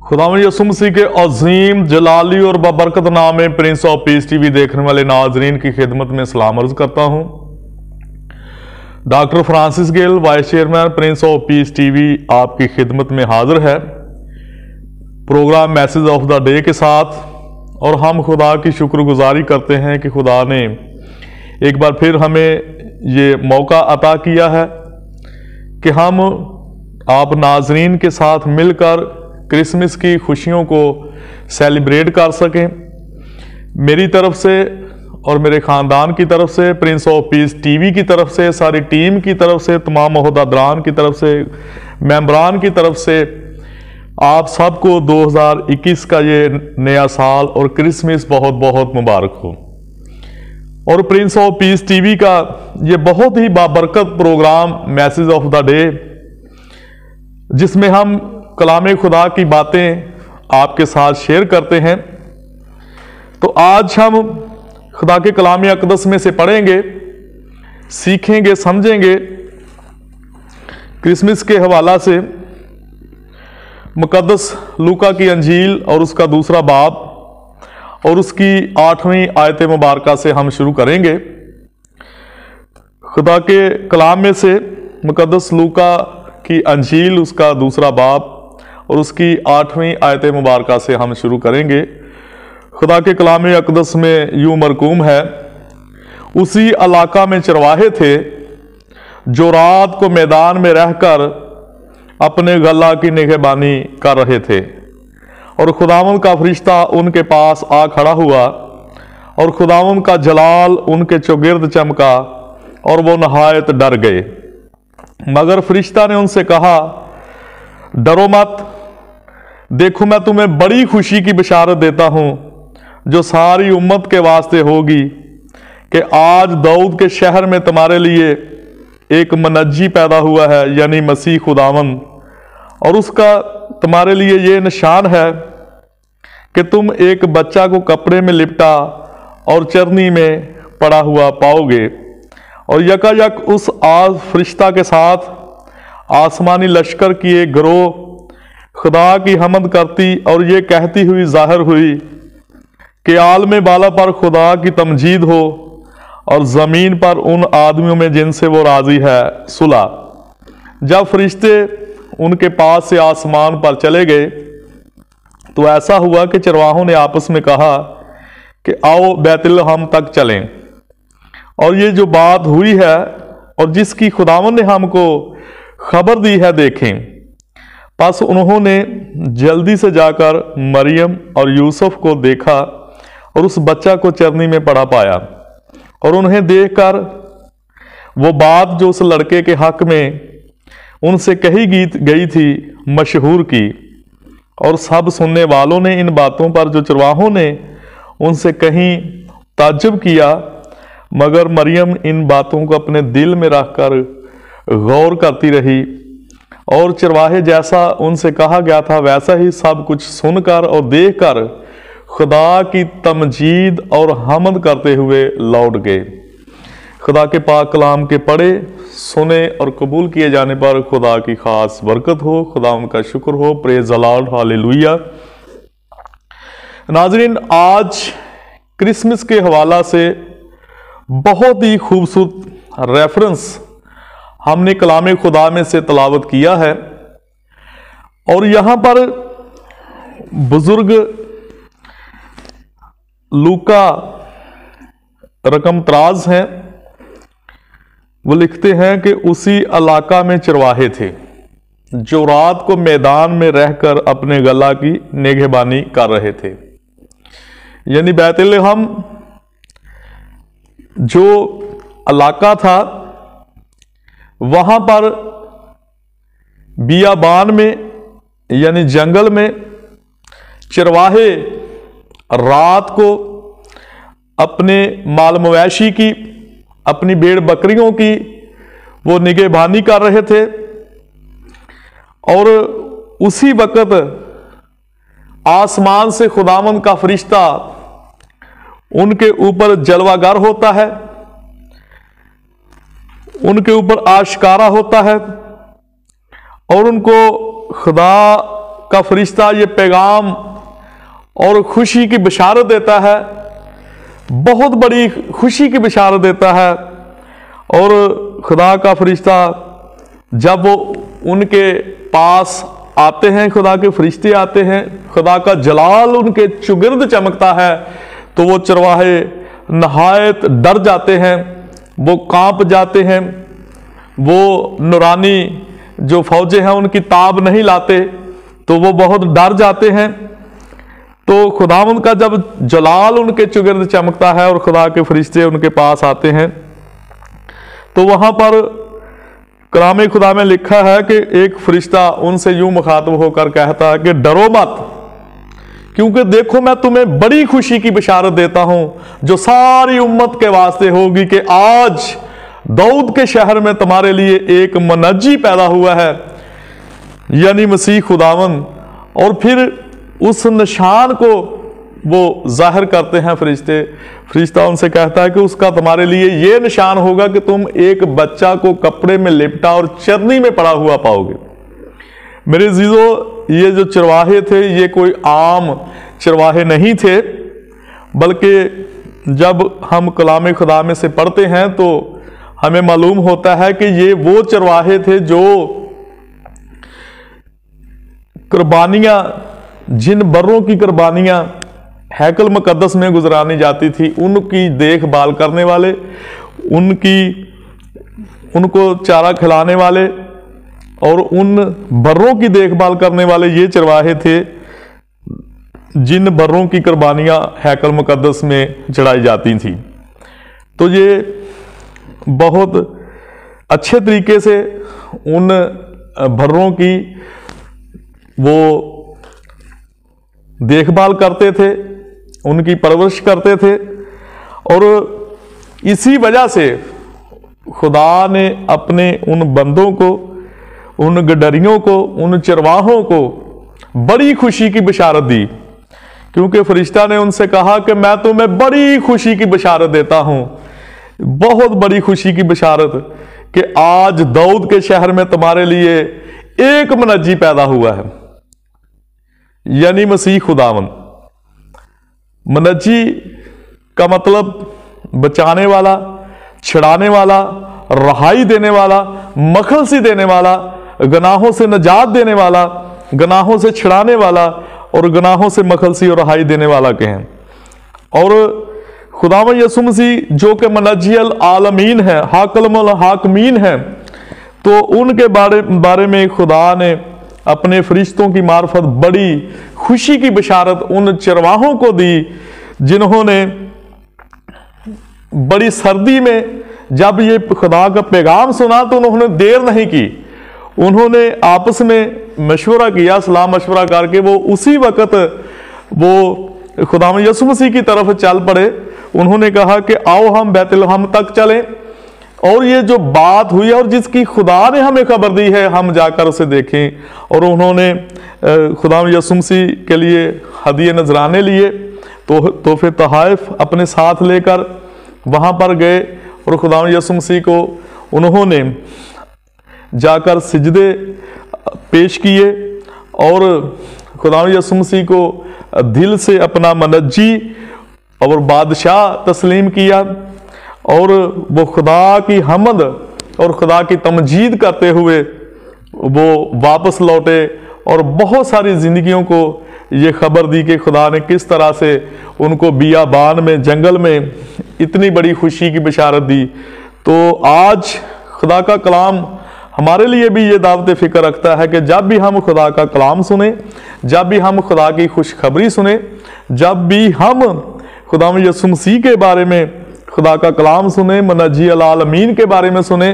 खुदावंद यीशु मसीह के अजीम जलाली और बबरकत नाम में प्रिंस ऑफ पीस टीवी देखने वाले नाजरीन की खिदमत में सलाम अर्ज करता हूं। Doctor Francis Gale, vice chairman Prince of Peace TV, आपकी खिदमत में हाजिर है programme message of the day के साथ। और हम खुदा की शुक्रगुजारी करते हैं कि खुदा ने एक बार फिर हमें ये मौका अता किया है कि हम आप नाजरीन के साथ मिलकर क्रिसमस की खुशियों को सेलिब्रेट कर सकें। मेरी तरफ से और मेरे ख़ानदान की तरफ से, प्रिंस ऑफ पीस टीवी की तरफ से, सारी टीम की तरफ से, तमाम मोहतादरान की तरफ से, मेंबरान की तरफ से आप सबको 2021 का ये नया साल और क्रिसमस बहुत बहुत मुबारक हो। और प्रिंस ऑफ पीस टीवी का ये बहुत ही बाबरकत programme message of the day, जिसमें हम कलाम खुदा की बातें आपके साथ शेयर करते हैं। तो आज हम खुदा के कलाम अक़दस में से पढ़ेंगे, सीखेंगे, समझेंगे क्रिसमस के हवाला से मुकद्दस लूका की अंजील और उसका दूसरा बाब और उसकी 8वीं आयत मुबारका से हम शुरू करेंगे। खुदा के कलाम में से मुकद्दस लूका की अंजील, उसका दूसरा बाब और उसकी 8वीं आयत मुबारका से हम शुरू करेंगे। खुदा के कलाम अक़दस में यूं मरकूम है, उसी इलाका में चरवाहे थे जो रात को मैदान में रहकर अपने गला की निगहबानी कर रहे थे, और खुदावंद का फरिश्ता उनके पास आ खड़ा हुआ और खुदावंद का जलाल उनके चौगिर्द चमका और वो नहायत डर गए। मगर फरिश्ता ने उनसे कहा, डरो मत, देखो मैं तुम्हें बड़ी खुशी की बशारत देता हूं जो सारी उम्मत के वास्ते होगी कि आज दाऊद के शहर में तुम्हारे लिए एक मनज्जी पैदा हुआ है, यानी मसीह खुदावंद। और उसका तुम्हारे लिए ये निशान है कि तुम एक बच्चा को कपड़े में लिपटा और चरनी में पड़ा हुआ पाओगे। और यकायक उस आज फरिश्ता के साथ आसमानी लश्कर की एक गिरोह खुदा की हमद करती और ये कहती हुई जाहिर हुई कि आलम बाला पर खुदा की तमजीद हो और ज़मीन पर उन आदमियों में जिनसे वो राज़ी है सुलह। जब फरिश्ते उनके पास से आसमान पर चले गए तो ऐसा हुआ कि चरवाहों ने आपस में कहा कि आओ बैतलहम तक चलें। और ये जो बात हुई है और जिसकी खुदावंद ने हमको खबर दी है, देखें। बस उन्होंने जल्दी से जाकर मरियम और यूसुफ को देखा और उस बच्चा को चरनी में पड़ा पाया, और उन्हें देखकर वो बात जो उस लड़के के हक में उनसे कही गई थी मशहूर की। और सब सुनने वालों ने इन बातों पर जो चरवाहों ने उनसे कहीं ताज्जुब किया, मगर मरियम इन बातों को अपने दिल में रखकर गौर करती रही। और चरवाहे जैसा उनसे कहा गया था वैसा ही सब कुछ सुनकर और देखकर खुदा की तमजीद और हमद करते हुए लौट गए। खुदा के पाक कलाम के पढ़े, सुने और कबूल किए जाने पर खुदा की खास बरकत हो। खुदा उनका शुक्र हो। Praise the Lord, hallelujah. नाज़रीन, आज क्रिसमस के हवाला से बहुत ही खूबसूरत रेफरेंस हमने कलाम खुदा में से तलावत किया है। और यहां पर बुजुर्ग लूका रकम तराज हैं, वो लिखते हैं कि उसी इलाका में चरवाहे थे जो रात को मैदान में रहकर अपने गला की निगहबानी कर रहे थे। यानी बैतलहम जो इलाका था, वहां पर बियाबान में यानी जंगल में चरवाहे रात को अपने माल मवेशी की, अपनी भेड़ बकरियों की वो निगहबानी कर रहे थे। और उसी वक्त आसमान से खुदावंद का फरिश्ता उनके ऊपर जलवागर होता है, उनके ऊपर आशकारा होता है और उनको खुदा का फरिश्ता ये पैगाम और खुशी की बशारत देता है, बहुत बड़ी खुशी की बशारत देता है। और खुदा का फरिश्ता जब वो उनके पास आते हैं, खुदा के फरिश्ते आते हैं, खुदा का जलाल उनके चुगिर्द चमकता है, तो वो चरवाहे नहायत डर जाते हैं, वो कांप जाते हैं, वो नूरानी जो फौजें हैं उनकी ताब नहीं लाते, तो वो बहुत डर जाते हैं। तो खुदावंद का जब जलाल उनके चुगिर्द चमकता है और खुदा के फरिश्ते उनके पास आते हैं, तो वहां पर कलाम खुदा में लिखा है कि एक फरिश्ता उनसे यूं मुखातब होकर कहता है कि डरो मत, क्योंकि देखो मैं तुम्हें बड़ी खुशी की बशारत देता हूं जो सारी उम्मत के वास्ते होगी कि आज दाऊद के शहर में तुम्हारे लिए एक मनज्जी पैदा हुआ है, यानी मसीह खुदावन। और फिर उस निशान को वो जाहिर करते हैं फरिश्ता उनसे कहता है कि उसका तुम्हारे लिए ये निशान होगा कि तुम एक बच्चा को कपड़े में लिपटा और चरनी में पड़ा हुआ पाओगे। मेरे अजीजों, ये जो चरवाहे थे ये कोई आम चरवाहे नहीं थे, बल्कि जब हम कलाम खुदा में से पढ़ते हैं तो हमें मालूम होता है कि ये वो चरवाहे थे जो कुर्बानियां, जिन बर्रों की कुर्बानियां हैकल मुकद्दस में गुजरानी जाती थी, उनकी देखभाल करने वाले, उनको चारा खिलाने वाले और उन बर्रों की देखभाल करने वाले ये चरवाहे थे जिन बर्रों की कुर्बानियां हैकल मुकद्दस में चढ़ाई जाती थी। तो ये बहुत अच्छे तरीके से उन बर्रों की वो देखभाल करते थे, उनकी परवरिश करते थे। और इसी वजह से खुदा ने अपने उन बंदों को, उन गडरियों को, उन चरवाहों को बड़ी खुशी की बशारत दी, क्योंकि फरिश्ता ने उनसे कहा कि मैं तुम्हें बड़ी खुशी की बशारत देता हूं, बहुत बड़ी खुशी की बशारत कि आज दाऊद के शहर में तुम्हारे लिए एक मनज्जी पैदा हुआ है, यानी मसीह खुदावन। मनज्जी का मतलब बचाने वाला, छुड़ाने वाला, रहाई देने वाला, मखलसी देने वाला, गुनाहों से निजात देने वाला, गुनाहों से छुड़ाने वाला और गुनाहों से मखलसी और रहाई देने वाला के हैं। और खुदावंद यीशु मसीह जो कि मनज्जियल आलमीन है, हाकिमुल हाकिमीन है, तो उनके बारे में खुदा ने अपने फरिश्तों की मार्फत बड़ी खुशी की बशारत उन चरवाहों को दी, जिन्होंने बड़ी सर्दी में जब ये खुदा का पैगाम सुना तो उन्होंने देर नहीं की, उन्होंने आपस में मशवरा किया, सलाह मशवरा करके वो उसी वक्त वो खुदावंद यीशु मसीह की तरफ चल पड़े। उन्होंने कहा कि आओ हम बैतलहम तक चलें, और ये जो बात हुई और जिसकी खुदा ने हमें खबर दी है हम जाकर उसे देखें। और उन्होंने खुदावंद यीशु मसीह के लिए हदिये नजराने लिए, तोहफे तोहाइफ अपने साथ लेकर वहाँ पर गए और खुदावंद यीशु मसीह को उन्होंने जाकर सिजदे पेश किए और खुदावंद यीशु मसीह को दिल से अपना मनज्जी और बादशाह तस्लीम किया। और वो खुदा की हमद और खुदा की तमजीद करते हुए वो वापस लौटे और बहुत सारी ज़िंदगियों को ये खबर दी कि खुदा ने किस तरह से उनको बियाबान में, जंगल में इतनी बड़ी खुशी की बशारत दी। तो आज खुदा का कलाम हमारे लिए भी ये दावत फ़िक्र रखता है कि जब भी हम खुदा का कलाम सुने, जब भी हम खुदा की खुशखबरी सुने, जब भी हम खुदावंद यीशु मसीह के बारे में खुदा का कलाम सुने, मनज्जी आलमीन के बारे में सुने,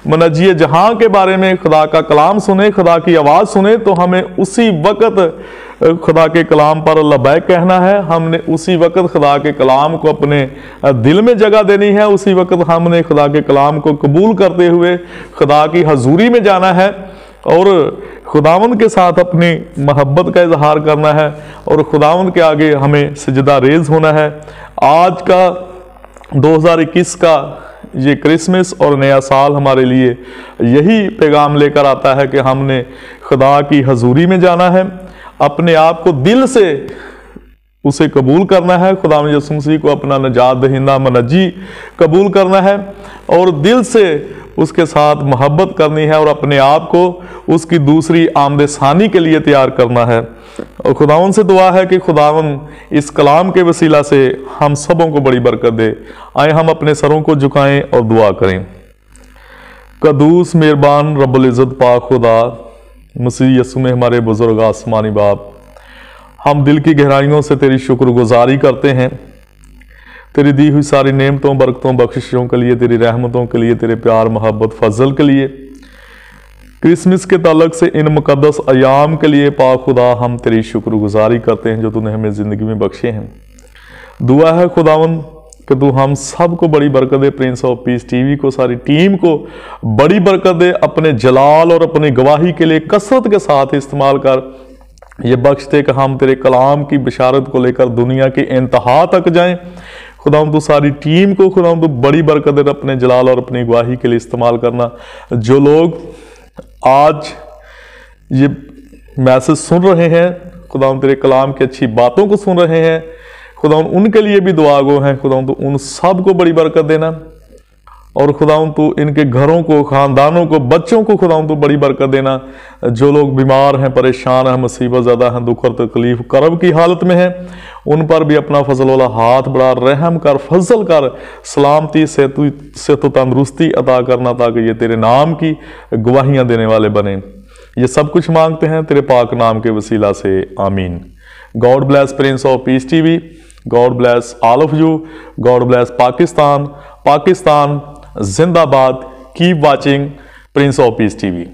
मनज्जी जहां के बारे में खुदा का कलाम सुने, खुदा की आवाज़ सुने, तो हमें उसी वक्त खुदा के कलाम पर लबैक कहना है। हमने उसी वक्त खुदा के कलाम को अपने दिल में जगह देनी है। उसी वक्त हमने खुदा के कलाम को कबूल करते हुए खुदा की हजूरी में जाना है और खुदावंद के साथ अपनी मोहब्बत का इजहार करना है और खुदावंद के आगे हमें सजदा रेज होना है। आज का 2021 का ये क्रिसमस और नया साल हमारे लिए यही पैगाम लेकर आता है कि हमने खुदा की हजूरी में जाना है। अपने आप को दिल से उसे कबूल करना है, खुदा यीशु मसीह को अपना नजात दहिंदा मनजी कबूल करना है और दिल से उसके साथ मोहब्बत करनी है और अपने आप को उसकी दूसरी आमद सानी के लिए तैयार करना है। और खुदावन से दुआ है कि खुदावन इस कलाम के वसीला से हम सबों को बड़ी बरकत दे। आए हम अपने सरों को झुकाएं और दुआ करें। कदूस मेहरबान रब्बुल इज़्ज़त पाक खुदा मसीह यीशु में हमारे बुजुर्ग आसमानी बाप, हम दिल की गहराइयों से तेरी शुक्रगुजारी करते हैं, तेरी दी हुई सारी नेमतों, बरकतों, बख्शिशों के लिए, तेरी रहमतों के लिए, तेरे प्यार, मोहब्बत, फजल के लिए, क्रिसमस के ताल्लुक से इन मुकद्दस अयाम के लिए पाक खुदा हम तेरी शुक्रगुजारी करते हैं जो तूने हमें ज़िंदगी में बख्शे हैं। दुआ है खुदावन कि तू हम सबको बड़ी बरकत दे, प्रिंस ऑफ पीस टीवी को, सारी टीम को बड़ी बरकत दे, अपने जलाल और अपनी गवाही के लिए कसरत के साथ इस्तेमाल कर। ये बख्श दे कि हम तेरे कलाम की बिशारत को लेकर दुनिया की इंतहा तक जाएं। खुदावंद तू सारी टीम को खुदावंद तू बड़ी बरकत दे, अपने जलाल और अपनी गवाही के लिए इस्तेमाल करना। जो लोग आज ये मैसेज सुन रहे हैं खुदावंद, तेरे कलाम की अच्छी बातों को सुन रहे हैं खुदावंद, उनके लिए भी दुआ गो हैं खुदावंद, तू उन सब को बड़ी बरकत देना। और खुदावंद तू इनके घरों को, खानदानों को, बच्चों को खुदावंद तू बड़ी बरकत देना। जो लोग बीमार हैं, परेशान हैं, मुसीबत ज़्यादा हैं, दुख और तकलीफ, करब की हालत में हैं, उन पर भी अपना फजल वाला हाथ बढ़ा, रहम कर, फजल कर, सलामती से तो तंदुरुस्ती अता करना, ताकि ये तेरे नाम की गवाहियाँ देने वाले बने। ये सब कुछ मांगते हैं तेरे पाक नाम के वसीला से, आमीन। God bless Prince of Peace TV, God bless all of you, God bless Pakistan, Pakistan जिंदाबाद। Keep watching Prince of Peace TV.